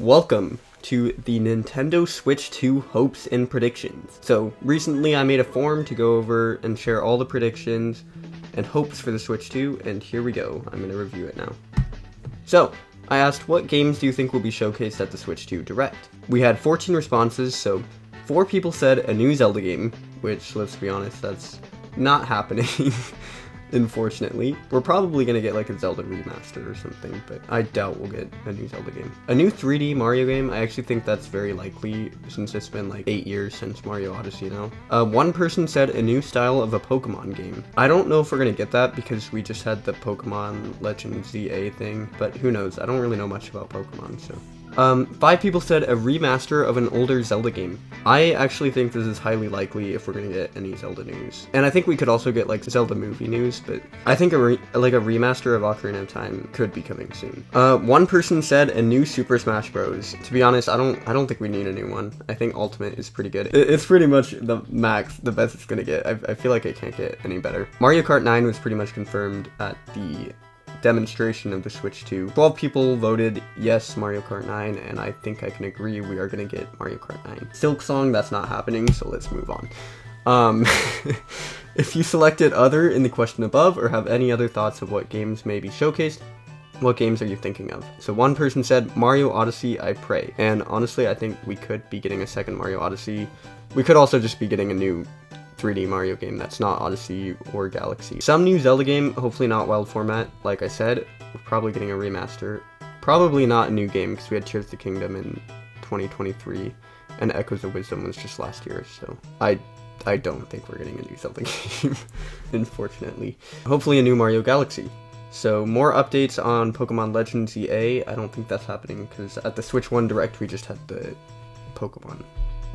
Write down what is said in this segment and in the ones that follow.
Welcome to the Nintendo Switch 2 hopes and predictions. So recently I made a form to go over and share all the predictions and hopes for the Switch 2, and here we go. I'm going to review it now. So, I asked what games do you think will be showcased at the Switch 2 Direct? We had 14 responses, so 4 people said a new Zelda game, which, let's be honest, that's not happening. Unfortunately, we're probably gonna get like a Zelda remaster or something, but I doubt we'll get a new Zelda game. A new 3D Mario game, I actually think that's very likely since it's been like 8 years since Mario Odyssey now. One person said a new style of a Pokemon game. I don't know if we're gonna get that because we just had the Pokemon Legends ZA thing, but who knows? I don't really know much about Pokemon, so. 5 people said a remaster of an older Zelda game. I actually think this is highly likely if we're gonna get any Zelda news. And I think we could also get like Zelda movie news, but I think a remaster of Ocarina of Time could be coming soon. One person said a new Super Smash Bros. To be honest, I don't think we need a new one. I think Ultimate is pretty good. It's pretty much the max, the best it's gonna get. I feel like it can't get any better. Mario Kart 9 was pretty much confirmed at the demonstration of the Switch 2. 12 people voted yes, Mario Kart 9, and I think I can agree we are gonna get Mario Kart 9. Silksong, that's not happening, so let's move on. If you selected other in the question above or have any other thoughts of what games may be showcased, what games are you thinking of? So one person said Mario Odyssey, I pray. And honestly, I think we could be getting a second Mario Odyssey. We could also just be getting a new 3D Mario game that's not Odyssey or Galaxy. Some new Zelda game, hopefully not Wild Format. Like I said, we're probably getting a remaster. Probably not a new game because we had Tears of the Kingdom in 2023 and Echoes of Wisdom was just last year, so I don't think we're getting a new Zelda game, unfortunately. Hopefully a new Mario Galaxy. So more updates on Pokemon Legends EA. I don't think that's happening because at the Switch 1 Direct we just had the Pokemon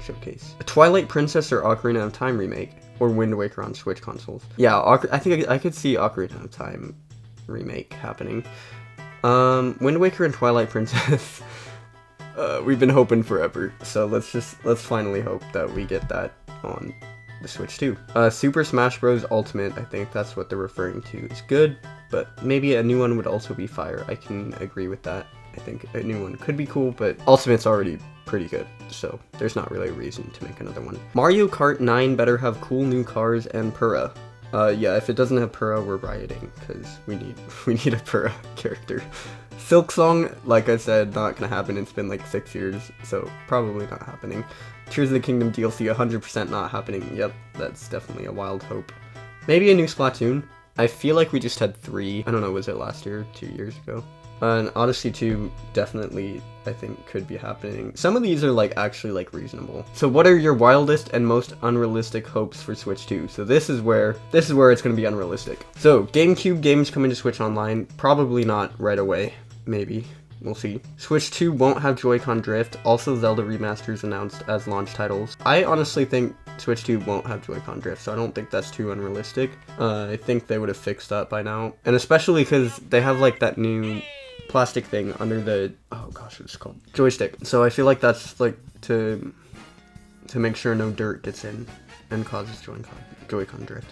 showcase. A Twilight Princess or Ocarina of Time remake, or Wind Waker on Switch consoles. Yeah, I think I could see Ocarina of Time remake happening. Wind Waker and Twilight Princess, we've been hoping forever, so let's finally hope that we get that on the Switch 2. Super Smash Bros. Ultimate, I think that's what they're referring to, is good, but maybe a new one would also be fire. I can agree with that. I think a new one could be cool, but Ultimate's already pretty good, so there's not really a reason to make another one. Mario Kart 9 better have cool new cars and Purah. Yeah, if it doesn't have Purah, we're rioting, because we need a Purah character. Silksong, like I said, not gonna happen. It's been like 6 years, so probably not happening. Tears of the Kingdom DLC, 100% not happening. Yep, that's definitely a wild hope. Maybe a new Splatoon. I feel like we just had 3. I don't know, was it last year, 2 years ago? And Odyssey 2 definitely, I think, could be happening. Some of these are like actually like reasonable. So what are your wildest and most unrealistic hopes for Switch 2? So this is where it's going to be unrealistic. So GameCube games coming to Switch Online, probably not right away. Maybe. We'll see. Switch 2 won't have Joy-Con drift. Also Zelda remasters announced as launch titles. I honestly think Switch 2 won't have Joy-Con drift, so I don't think that's too unrealistic. I think they would have fixed that by now. And especially because they have like that new plastic thing under the, oh gosh, what's it called? Joystick. So I feel like that's like to make sure no dirt gets in and causes Joy-Con drift.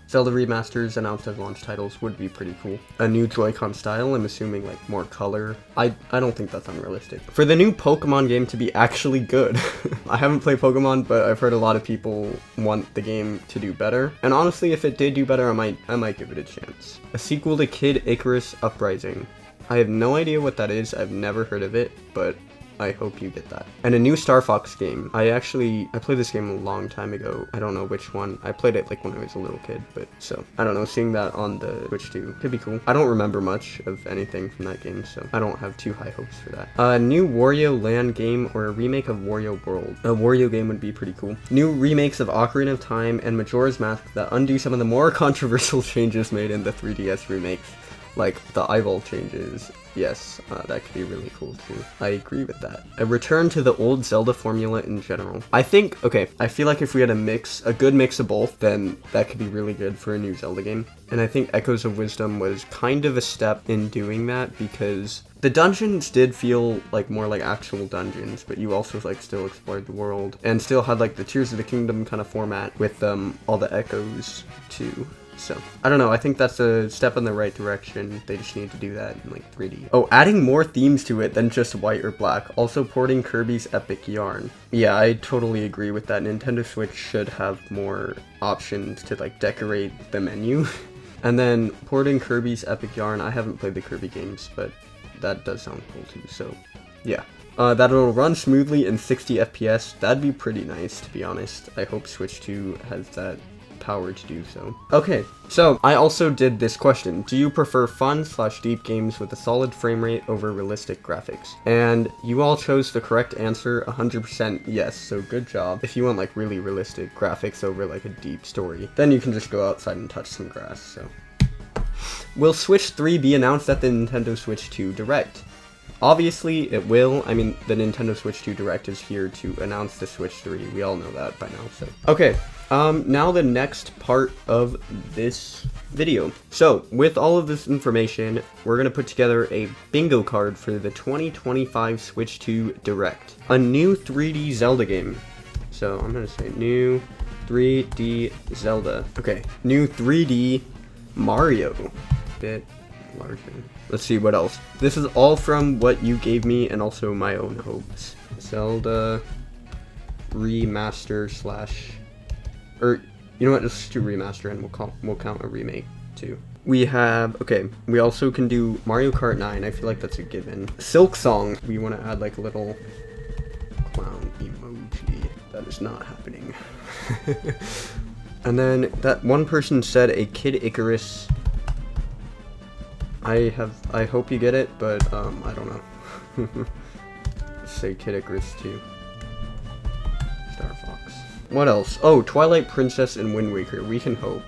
Zelda remasters announced as launch titles would be pretty cool. A new Joy-Con style, I'm assuming like more color. I don't think that's unrealistic. For the new Pokemon game to be actually good. I haven't played Pokemon, but I've heard a lot of people want the game to do better. And honestly, if it did do better, I might give it a chance. A sequel to Kid Icarus Uprising. I have no idea what that is. I've never heard of it, but I hope you get that. And a new Star Fox game. I played this game a long time ago. I don't know which one. I played it like when I was a little kid, but so I don't know, seeing that on the Switch 2 could be cool. I don't remember much of anything from that game, so I don't have too high hopes for that. A new Wario Land game or a remake of Wario World. A Wario game would be pretty cool. New remakes of Ocarina of Time and Majora's Mask that undo some of the more controversial changes made in the 3DS remakes, like the eyeball changes. Yes, that could be really cool too. I agree with that. A return to the old Zelda formula in general. I feel like if we had a good mix of both, then that could be really good for a new Zelda game. And I think Echoes of Wisdom was kind of a step in doing that because the dungeons did feel like more like actual dungeons, but you also like still explored the world and still had like the Tears of the Kingdom kind of format with all the echoes too. So, I don't know, I think that's a step in the right direction. They just need to do that in like 3D. Oh, adding more themes to it than just white or black. Also porting Kirby's Epic Yarn. Yeah, I totally agree with that. Nintendo Switch should have more options to like decorate the menu. And then porting Kirby's Epic Yarn. I haven't played the Kirby games, but that does sound cool too, so yeah. That it'll run smoothly in 60 FPS. That'd be pretty nice, to be honest. I hope Switch 2 has that power to do so. Okay, so I also did this question. Do you prefer fun/deep games with a solid frame rate over realistic graphics? And you all chose the correct answer, 100% yes, so good job. If you want like really realistic graphics over like a deep story, then you can just go outside and touch some grass, so. Will Switch 3 be announced at the Nintendo Switch 2 Direct? Obviously, it will. I mean, the Nintendo Switch 2 Direct is here to announce the Switch 3. We all know that by now, so. Okay, now the next part of this video. So, with all of this information, we're going to put together a bingo card for the 2025 Switch 2 Direct. A new 3D Zelda game. So, I'm going to say new 3D Zelda. Okay, new 3D Mario. Bit larger. Let's see what else. This is all from what you gave me and also my own hopes. Zelda remaster slash, or you know what? Let's do remaster and we'll count a remake too. We have, okay, we also can do Mario Kart 9. I feel like that's a given. Silk Song. We want to add like a little clown emoji. That is not happening. And then that one person said a Kid Icarus. I hope you get it, but I don't know. Say Kid Icarus too. Star Fox. What else? Oh, Twilight Princess and Wind Waker. We can hope.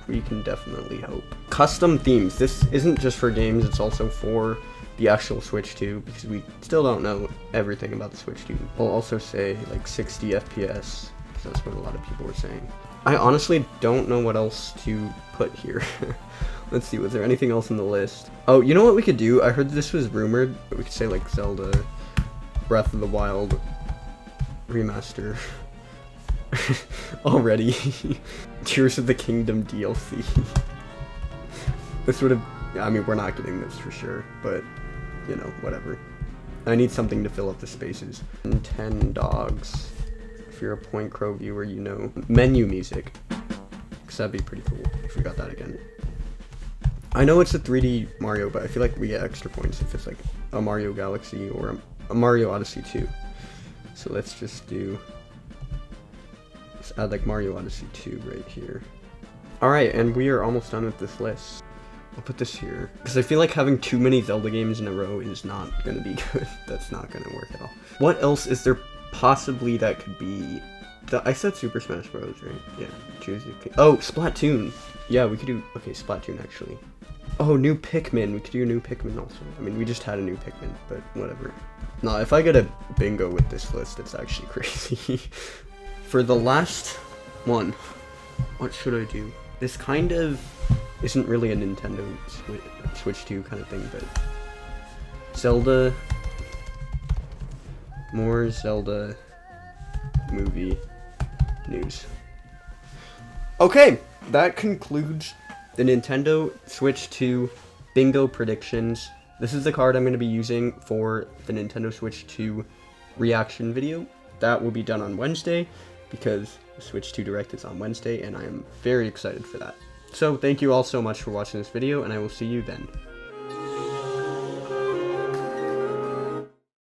We can definitely hope. Custom themes. This isn't just for games, it's also for the actual Switch 2, because we still don't know everything about the Switch 2. I'll also say like 60 FPS, because that's what a lot of people were saying. I honestly don't know what else to put here. Let's see, was there anything else on the list? Oh, you know what we could do? I heard this was rumored, but we could say like Zelda Breath of the Wild remaster. Already. Tears of the Kingdom DLC. This would have, I mean, we're not getting this for sure, but you know, whatever. I need something to fill up the spaces. 10 dogs. If you're a Point Crow viewer, you know. Menu music. Because that'd be pretty cool if we got that again. I know it's a 3D Mario, but I feel like we get extra points if it's like a Mario Galaxy or a Mario Odyssey 2. So let's just let's add like Mario Odyssey 2 right here. Alright, and we are almost done with this list. I'll put this here, because I feel like having too many Zelda games in a row is not going to be good. That's not going to work at all. What else is there possibly that could be? I said Super Smash Bros, right? Yeah, choose your pick. Oh, Splatoon. Yeah, we could do, okay, Splatoon actually. Oh, new Pikmin. We could do a new Pikmin also. I mean, we just had a new Pikmin, but whatever. No, if I get a bingo with this list, it's actually crazy. For the last one, what should I do? This kind of isn't really a Nintendo Switch 2 kind of thing, but Zelda, more Zelda movie news. Okay, that concludes the Nintendo Switch 2 bingo predictions. This is the card I'm going to be using for the Nintendo Switch 2 reaction video. That will be done on Wednesday, because the Switch 2 Direct is on Wednesday, and I am very excited for that. So thank you all so much for watching this video, and I will see you then.